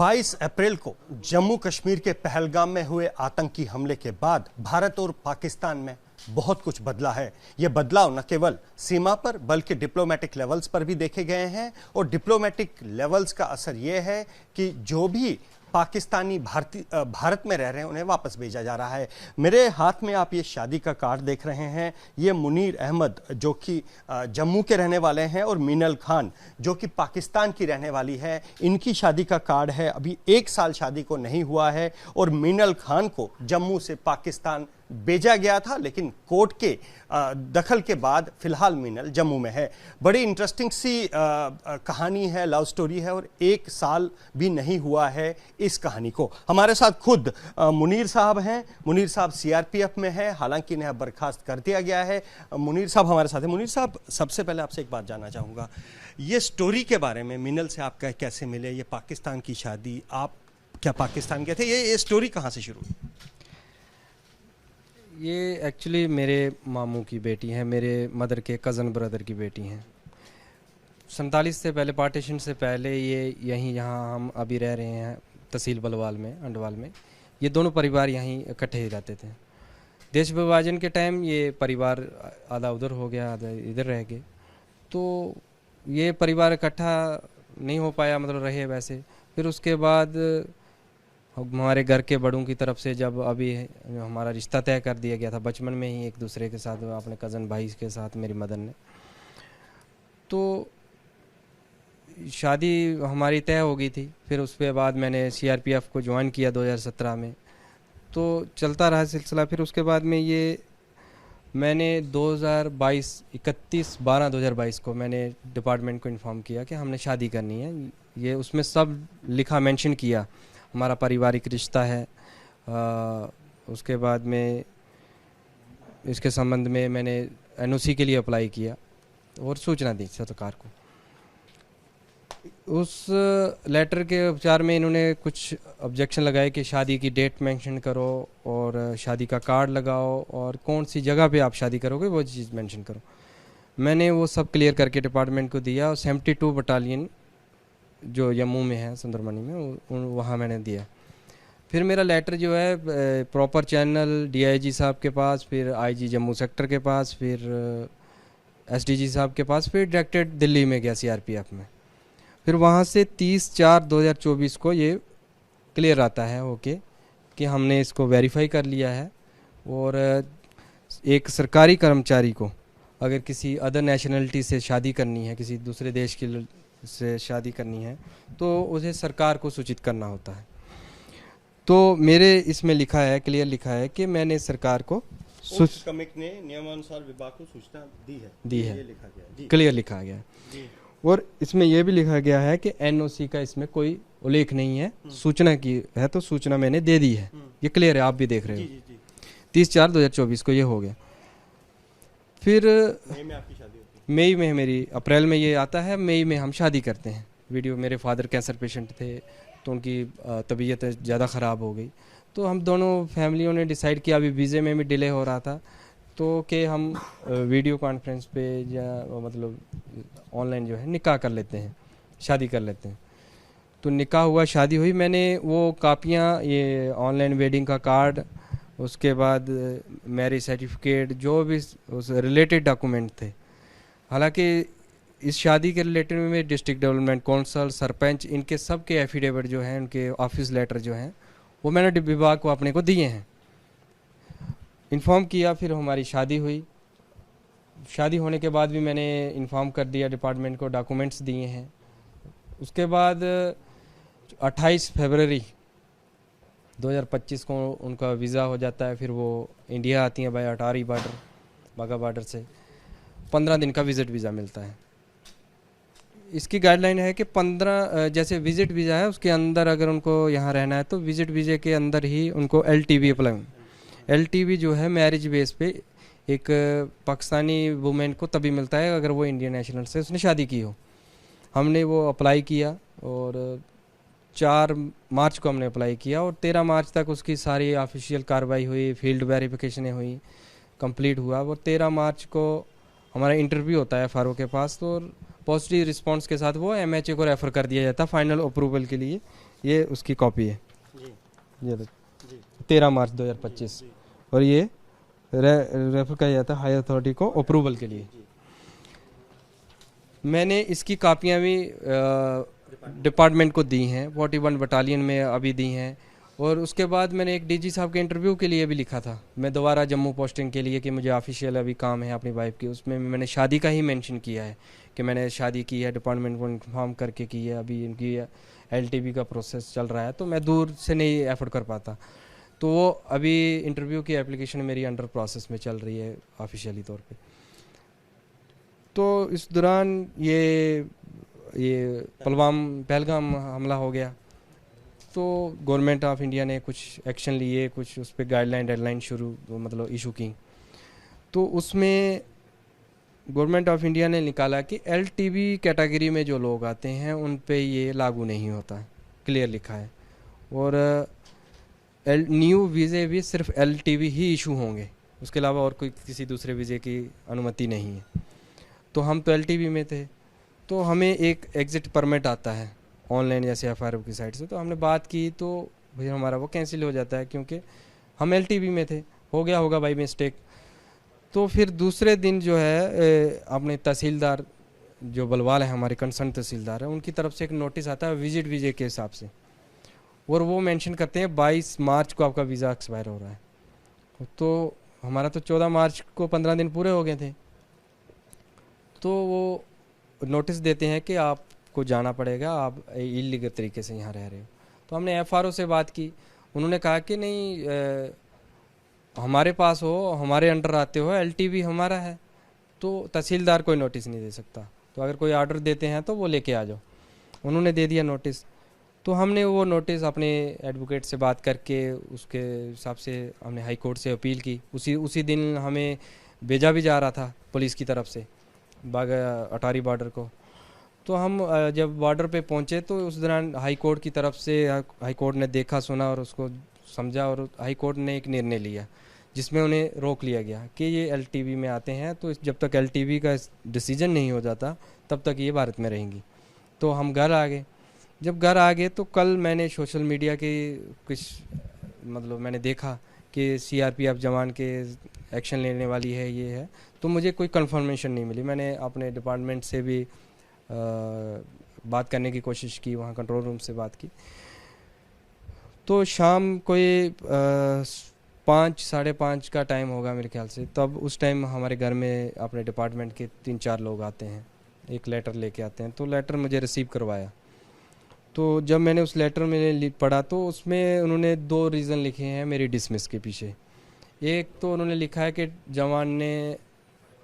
22 अप्रैल को जम्मू कश्मीर के पहलगाम में हुए आतंकी हमले के बाद भारत और पाकिस्तान में बहुत कुछ बदला है। यह बदलाव न केवल सीमा पर बल्कि डिप्लोमेटिक लेवल्स पर भी देखे गए हैं और डिप्लोमेटिक लेवल्स का असर यह है कि जो भी पाकिस्तानी भारत में रह रहे हैं उन्हें वापस भेजा जा रहा है। मेरे हाथ में आप ये शादी का कार्ड देख रहे हैं। ये मुनीर अहमद जो कि जम्मू के रहने वाले हैं और मीनल खान जो कि पाकिस्तान की रहने वाली है, इनकी शादी का कार्ड है। अभी 1 साल शादी को नहीं हुआ है और मीनल खान को जम्मू से पाकिस्तान भेजा गया था, लेकिन कोर्ट के दखल के बाद फिलहाल मीनल जम्मू में है। बड़ी इंटरेस्टिंग सी कहानी है, लव स्टोरी है और 1 साल भी नहीं हुआ है इस कहानी को। हमारे साथ खुद मुनीर साहब हैं। मुनीर साहब सीआरपीएफ में है, हालांकि इन्हें बर्खास्त कर दिया गया है। मुनीर साहब हमारे साथ हैं। मुनीर साहब, सबसे पहले आपसे एक बात जानना चाहूँगा, ये स्टोरी के बारे में। मीनल से आप कैसे मिले? ये पाकिस्तान की शादी, आप क्या पाकिस्तान गए थे? ये स्टोरी कहाँ से शुरू हुई? ये एक्चुअली मेरे मामू की बेटी है, मेरे मदर के कज़न ब्रदर की बेटी हैं। 47 से पहले, पार्टीशन से पहले ये यहाँ हम अभी रह रहे हैं तहसील बलवाल में, अंडवाल में। ये दोनों परिवार यहीं इकट्ठे ही रहते थे। देश विभाजन के टाइम ये परिवार आधा उधर हो गया, आधा इधर रह गए, तो ये परिवार इकट्ठा नहीं हो पाया, मतलब रहे वैसे। फिर उसके बाद हमारे घर के बड़ों की तरफ से जब अभी हमारा रिश्ता तय कर दिया गया था बचपन में ही एक दूसरे के साथ, अपने कज़न भाई के साथ मेरी मदर ने, तो शादी हमारी तय हो गई थी। फिर उसके बाद मैंने सीआरपीएफ को ज्वाइन किया 2017 में, तो चलता रहा सिलसिला। फिर उसके बाद में ये मैंने 31/12/2022 को मैंने डिपार्टमेंट को इन्फॉर्म किया कि हमने शादी करनी है। ये उसमें सब लिखा, मेंशन किया, हमारा पारिवारिक रिश्ता है। उसके बाद में इसके संबंध में मैंने एनओसी के लिए अप्लाई किया और सूचना दी सरकार को। उस लेटर के उपचार में इन्होंने कुछ ऑब्जेक्शन लगाए कि शादी की डेट मेंशन करो और शादी का कार्ड लगाओ और कौन सी जगह पे आप शादी करोगे वो चीज़ मेंशन करो। मैंने वो सब क्लियर करके डिपार्टमेंट को दिया और 72 बटालियन जो जम्मू में है, सुंदरमनी में, वहाँ मैंने दिया। फिर मेरा लेटर जो है प्रॉपर चैनल डीआईजी साहब के पास, फिर आईजी जम्मू सेक्टर के पास, फिर एसडीजी साहब के पास, फिर डायरेक्टेड दिल्ली में गया सीआरपीएफ में। फिर वहाँ से 30/4/2024 को ये क्लियर आता है ओके कि हमने इसको वेरीफाई कर लिया है। और एक सरकारी कर्मचारी को अगर किसी अदर नेशनलिटी से शादी करनी है, किसी दूसरे देश की से शादी करनी है, तो उसे सरकार को सूचित करना होता है। तो मेरे इसमें लिखा है, क्लियर लिखा है कि मैंने सरकार को कमिक ने नियमानुसार विभाग को सूचना दी है। ये लिखा गया, क्लियर लिखा गया है। और इसमें यह भी लिखा गया है कि एनओसी का इसमें कोई उल्लेख नहीं है, सूचना की है, तो सूचना मैंने दे दी है। ये क्लियर है, आप भी देख रहे हो। 30/4/2024 को ये हो गया। फिर मई में आपकी शादी होती है? मई में मेरी, अप्रैल में ये आता है, मई में हम शादी करते हैं। वीडियो, मेरे फादर कैंसर पेशेंट थे तो उनकी तबीयत ज़्यादा ख़राब हो गई, तो हम दोनों फैमिलियों ने डिसाइड किया, अभी वीज़े में भी डिले हो रहा था, तो कि हम वीडियो कॉन्फ्रेंस पे या मतलब ऑनलाइन जो है निकाह कर लेते हैं, शादी कर लेते हैं। तो निकाह हुआ, शादी हुई। मैंने वो कापियाँ, ये ऑनलाइन वेडिंग का कार्ड, उसके बाद मैरिज सर्टिफिकेट, जो भी उस रिलेटेड डॉक्यूमेंट थे, हालांकि इस शादी के रिलेटेड में डिस्ट्रिक्ट डेवलपमेंट काउंसिल, सरपंच, इनके सब के एफिडेविट जो हैं, उनके ऑफिस लेटर जो हैं, वो मैंने विभाग को अपने को दिए हैं, इन्फॉर्म किया। फिर हमारी शादी हुई। शादी होने के बाद भी मैंने इन्फॉर्म कर दिया डिपार्टमेंट को, डॉक्यूमेंट्स दिए हैं। उसके बाद 28 फरवरी 2025 को उनका वीज़ा हो जाता है। फिर वो इंडिया आती हैं बाय अटारी बॉर्डर, बाघा बॉर्डर से 15 दिन का विज़िट वीज़ा मिलता है। इसकी गाइडलाइन है कि 15 जैसे विज़िट वीज़ा है, उसके अंदर अगर उनको यहाँ रहना है तो विज़िट वीज़े के अंदर ही उनको एलटीवी अप्लाई। एलटीवी जो है मैरिज बेस पे एक पाकिस्तानी वुमेन को तभी मिलता है अगर वो इंडियन नेशनल से उसने शादी की हो। हमने वो अप्लाई किया और 4 मार्च को हमने अप्लाई किया और 13 मार्च तक उसकी सारी ऑफिशियल कार्रवाई हुई, फील्ड वेरिफिकेशनें हुई, कंप्लीट हुआ। और 13 मार्च को हमारा इंटरव्यू होता है फारूक के पास, तो पॉजिटिव रिस्पांस के साथ वो एमएचए को रेफ़र कर दिया जाता है फाइनल अप्रूवल के लिए ये उसकी कॉपी है, जी ये जी 13 मार्च 2025, और ये रेफर किया जाता है हाई अथॉरिटी को अप्रूवल के लिए। मैंने इसकी कापियाँ भी डिपार्टमेंट को दी हैं, 41 बटालियन में अभी दी हैं। और उसके बाद मैंने एक डीजी साहब के इंटरव्यू के लिए भी लिखा था, मैं दोबारा जम्मू पोस्टिंग के लिए कि मुझे ऑफिशियल अभी काम है अपनी वाइफ की। उसमें मैंने शादी का ही मेंशन किया है कि मैंने शादी की है, डिपार्टमेंट को इन्फॉर्म करके की है, अभी इनकी एलटीबी का प्रोसेस चल रहा है, तो मैं दूर से नहीं एफर्ट कर पाता। तो वो अभी इंटरव्यू की एप्लीकेशन मेरी अंडर प्रोसेस में चल रही है ऑफिशियली तौर पे। तो इस दौरान ये पहलगाम हमला हो गया, तो गवर्नमेंट ऑफ इंडिया ने कुछ एक्शन लिए, कुछ उस पर गाइडलाइन डेडलाइन मतलब इशू की। तो उसमें गवर्नमेंट ऑफ इंडिया ने निकाला कि एलटीबी कैटेगरी में जो लोग आते हैं उन पे ये लागू नहीं होता, क्लियर लिखा है। और न्यू वीज़े भी सिर्फ एलटीबी ही इशू होंगे, उसके अलावा और कोई किसी दूसरे वीज़े की अनुमति नहीं है। तो हम तो एलटीबी में थे, तो हमें एक एग्ज़िट परमिट आता है ऑनलाइन जैसे एफआरओ की साइट से। तो हमने बात की तो भैया हमारा वो कैंसिल हो जाता है क्योंकि हम एलटीबी में थे, हो गया होगा बाई मिस्टेक। तो फिर दूसरे दिन जो है अपने तहसीलदार जो बलवाल है, हमारे कंसर्न तहसीलदार है, उनकी तरफ से एक नोटिस आता है विजिट वीज़े के हिसाब से, और वो मेंशन करते हैं 22 मार्च को आपका वीज़ा एक्सपायर हो रहा है। तो हमारा तो 14 मार्च को 15 दिन पूरे हो गए थे। तो वो नोटिस देते हैं कि आपको जाना पड़ेगा, आप इलीगल तरीके से यहाँ रह रहे हो। तो हमने एफआरओ से बात की, उन्होंने कहा कि नहीं हमारे पास हो, हमारे अंडर आते हो, एलटीबी हमारा है, तो तहसीलदार कोई नोटिस नहीं दे सकता, तो अगर कोई ऑर्डर देते हैं तो वो लेके आ जाओ। उन्होंने दे दिया नोटिस, तो हमने वो नोटिस अपने एडवोकेट से बात करके उसके हिसाब से हमने हाई कोर्ट से अपील की। उसी दिन हमें भेजा भी जा रहा था पुलिस की तरफ से बागा अटारी बॉर्डर को। तो हम जब बॉर्डर पे पहुंचे तो उस दौरान हाई कोर्ट की तरफ से हाई कोर्ट ने देखा सुना और उसको समझा, और हाई कोर्ट ने एक निर्णय लिया जिसमें उन्हें रोक लिया गया कि ये एलटीबी में आते हैं, तो जब तक एलटीबी का डिसीजन नहीं हो जाता तब तक ये भारत में रहेंगी। तो हम घर आ गए। जब घर आ गए तो कल मैंने सोशल मीडिया के कुछ मतलब मैंने देखा कि सीआरपीएफ जवान के एक्शन लेने वाली है, ये है, तो मुझे कोई कंफर्मेशन नहीं मिली। मैंने अपने डिपार्टमेंट से भी बात करने की कोशिश की, वहाँ कंट्रोल रूम से बात की। तो शाम कोई 5 साढ़े 5 का टाइम होगा मेरे ख्याल से, तब उस टाइम हमारे घर में अपने डिपार्टमेंट के 3-4 लोग आते हैं, एक लेटर लेके आते हैं। तो लेटर मुझे रिसीव करवाया। तो जब मैंने उस लेटर में पढ़ा तो उसमें उन्होंने 2 रीज़न लिखे हैं मेरी डिसमिस के पीछे। एक तो उन्होंने लिखा है कि जवान ने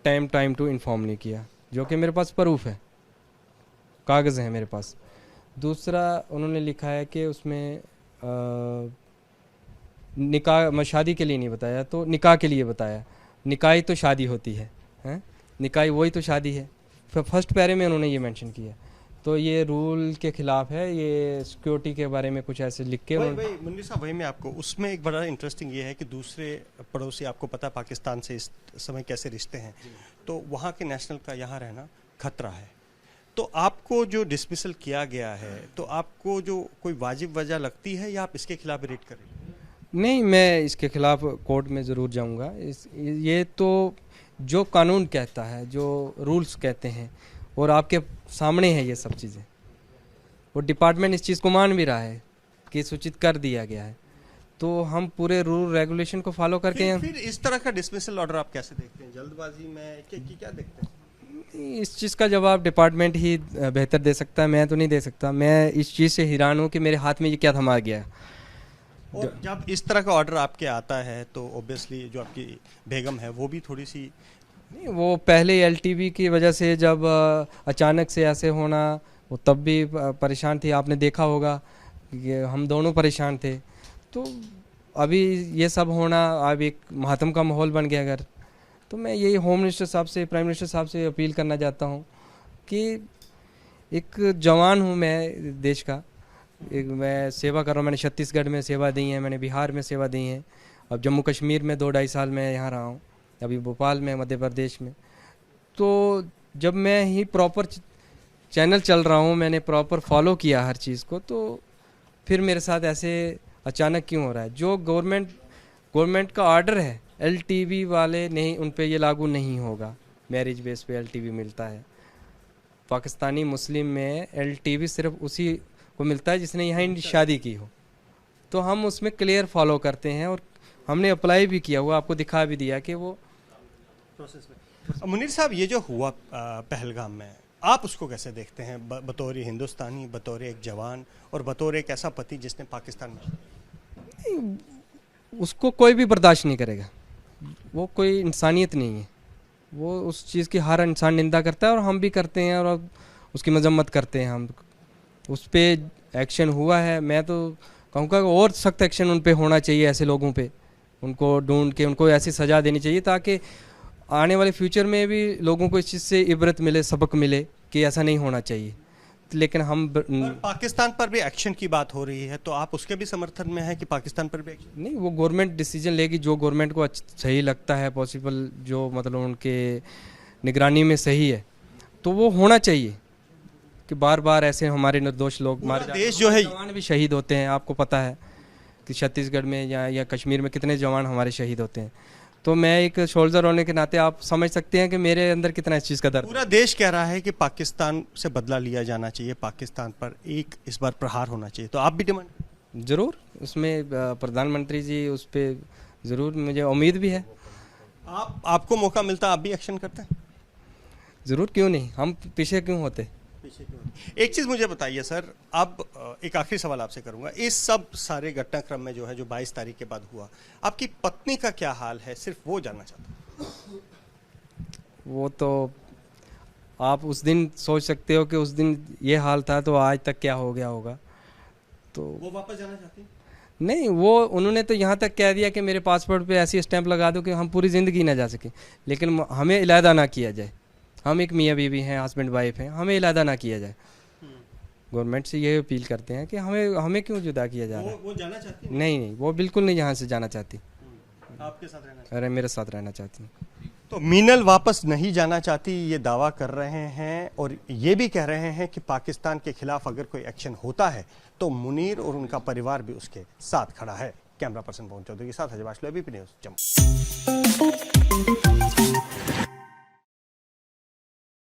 टाइम टू इन्फॉर्म नहीं किया, जो कि मेरे पास प्रूफ है, कागज़ हैं मेरे पास। दूसरा उन्होंने लिखा है कि उसमें निकाह शादी के लिए नहीं बताया, तो निकाह के लिए बताया। निकाह ही तो शादी होती है, हैं? निकाह वही तो शादी है। फर्स्ट पैरे में उन्होंने ये मेंशन किया। तो ये रूल के खिलाफ है, ये सिक्योरिटी के बारे में कुछ ऐसे लिख के भाई मुन्नी साहब, वही मैं आपको उसमें एक बड़ा इंटरेस्टिंग ये है कि दूसरे पड़ोसी, आपको पता पाकिस्तान से इस समय कैसे रिश्ते हैं, तो वहाँ के नेशनल का यहाँ रहना खतरा है। तो आपको जो डिसमिसल किया गया है, तो आपको जो कोई वाजिब वजह लगती है या आप इसके खिलाफ रेट करेंगे? नहीं, मैं इसके खिलाफ कोर्ट में ज़रूर जाऊंगा। ये तो जो कानून कहता है, जो रूल्स कहते हैं, और आपके सामने है ये सब चीज़ें, और डिपार्टमेंट इस चीज़ को मान भी रहा है कि सूचित कर दिया गया है, तो हम पूरे रूल रेगुलेशन को फॉलो करके फिर इस तरह का डिसमिसल ऑर्डर आप कैसे देखते हैं? जल्दबाजी में क्या देखते हैं? इस चीज़ का जवाब डिपार्टमेंट ही बेहतर दे सकता है, मैं तो नहीं दे सकता। मैं इस चीज़ से हैरान हूँ कि मेरे हाथ में ये क्या थमा गया। और जब इस तरह का ऑर्डर आपके आता है तो ऑब्वियसली जो आपकी बेगम है वो भी थोड़ी सी नहीं, वो पहले एलटीबी की वजह से जब अचानक से ऐसे होना, वो तब भी परेशान थी। आपने देखा होगा कि हम दोनों परेशान थे। तो अभी ये सब होना, अब एक मातम का माहौल बन गया घर। तो मैं यही होम मिनिस्टर साहब से, प्राइम मिनिस्टर साहब से अपील करना चाहता हूँ कि एक जवान हूँ मैं देश का, मैं सेवा कर रहा हूँ। मैंने छत्तीसगढ़ में सेवा दी है, मैंने बिहार में सेवा दी है, अब जम्मू कश्मीर में 2-2.5 साल मैं यहाँ रहा हूँ, अभी भोपाल में, मध्य प्रदेश में। तो जब मैं ही प्रॉपर चैनल चल रहा हूँ, मैंने प्रॉपर फॉलो किया हर चीज़ को, तो फिर मेरे साथ ऐसे अचानक क्यों हो रहा है? जो गवर्नमेंट का ऑर्डर है एलटीवी वाले नहीं, उन पे ये लागू नहीं होगा। मैरिज बेस पे एलटीवी मिलता है। पाकिस्तानी मुस्लिम में एलटीवी सिर्फ उसी को मिलता है जिसने यहाँ शादी की हो। तो हम उसमें क्लियर फॉलो करते हैं और हमने अप्लाई भी किया हुआ, आपको दिखा भी दिया कि वो प्रोसेस में। मुनीर साहब, ये जो हुआ पहलगाम में, आप उसको कैसे देखते हैं बतौर हिंदुस्तानी, बतौर एक जवान और बतौर एक ऐसा पति जिसने पाकिस्तान में? उसको कोई भी बर्दाश्त नहीं करेगा। वो कोई इंसानियत नहीं है। वो उस चीज़ की हर इंसान निंदा करता है और हम भी करते हैं और उसकी मजम्मत करते हैं। हम उस पर एक्शन हुआ है, मैं तो कहूँगा और सख्त एक्शन उन पे होना चाहिए। ऐसे लोगों पे उनको ढूंढ के उनको ऐसी सज़ा देनी चाहिए ताकि आने वाले फ्यूचर में भी लोगों को इस चीज़ से इबरत मिले, सबक मिले कि ऐसा नहीं होना चाहिए। लेकिन हम पाकिस्तान पर भी एक्शन की बात हो रही है, तो आप उसके भी समर्थन में है कि पाकिस्तान पर भी एक्शन? नहीं, वो गवर्नमेंट डिसीजन लेगी जो गवर्नमेंट को सही लगता है, पॉसिबल जो मतलब उनके निगरानी में सही है, तो वो होना चाहिए। कि बार बार ऐसे हमारे निर्दोष लोग मारे जाते हैं। देश जो है, जवान भी शहीद होते हैं। आपको पता है कि छत्तीसगढ़ में या कश्मीर में कितने जवान हमारे शहीद होते हैं। तो मैं एक सोल्जर होने के नाते आप समझ सकते हैं कि मेरे अंदर कितना इस चीज़ का दर्द। पूरा देश कह रहा है कि पाकिस्तान से बदला लिया जाना चाहिए, पाकिस्तान पर एक इस बार प्रहार होना चाहिए, तो आप भी डिमांड? ज़रूर, उसमें प्रधानमंत्री जी उस पर ज़रूर, मुझे उम्मीद भी है। आपको मौका मिलता, आप भी एक्शन करते हैं? ज़रूर, क्यों नहीं, हम पीछे क्यों होते। एक चीज़ मुझे बताइए सर, अब एक आखिरी सवाल आपसे करूंगा। इस सब सारे घटनाक्रम में जो है, जो 22 तारीख के बाद हुआ, आपकी पत्नी का क्या हाल है, सिर्फ वो जानना चाहता हूँ। वो तो आप उस दिन सोच सकते हो कि उस दिन ये हाल था तो आज तक क्या हो गया होगा। तो वो वापस जाना चाहती हैं? नहीं, वो उन्होंने तो यहाँ तक कह दिया कि मेरे पासपोर्ट पे ऐसी स्टैंप लगा दो कि हम पूरी ज़िंदगी ना जा सकें, लेकिन हमें इलादा ना किया जाए। हम एक मियाँ बीवी हैं, हस्बैंड वाइफ हैं, हमें इलादा ना किया जाए। गवर्नमेंट से ये अपील करते हैं कि हमें क्यों जुदा किया जा रहा है। वो जाना चाहती? नहीं, वो बिल्कुल नहीं यहाँ से जाना चाहती। आपके साथ रहना? अरे मेरे साथ रहना चाहती हूँ। तो मीनल वापस नहीं जाना चाहती, ये दावा कर रहे हैं और ये भी कह रहे हैं कि पाकिस्तान के खिलाफ अगर कोई एक्शन होता है तो मुनीर और उनका परिवार भी उसके साथ खड़ा है। कैमरा पर्सन पवन चौधरी के साथ अजय बाशलो, एबीपी न्यूज़, जम्मू।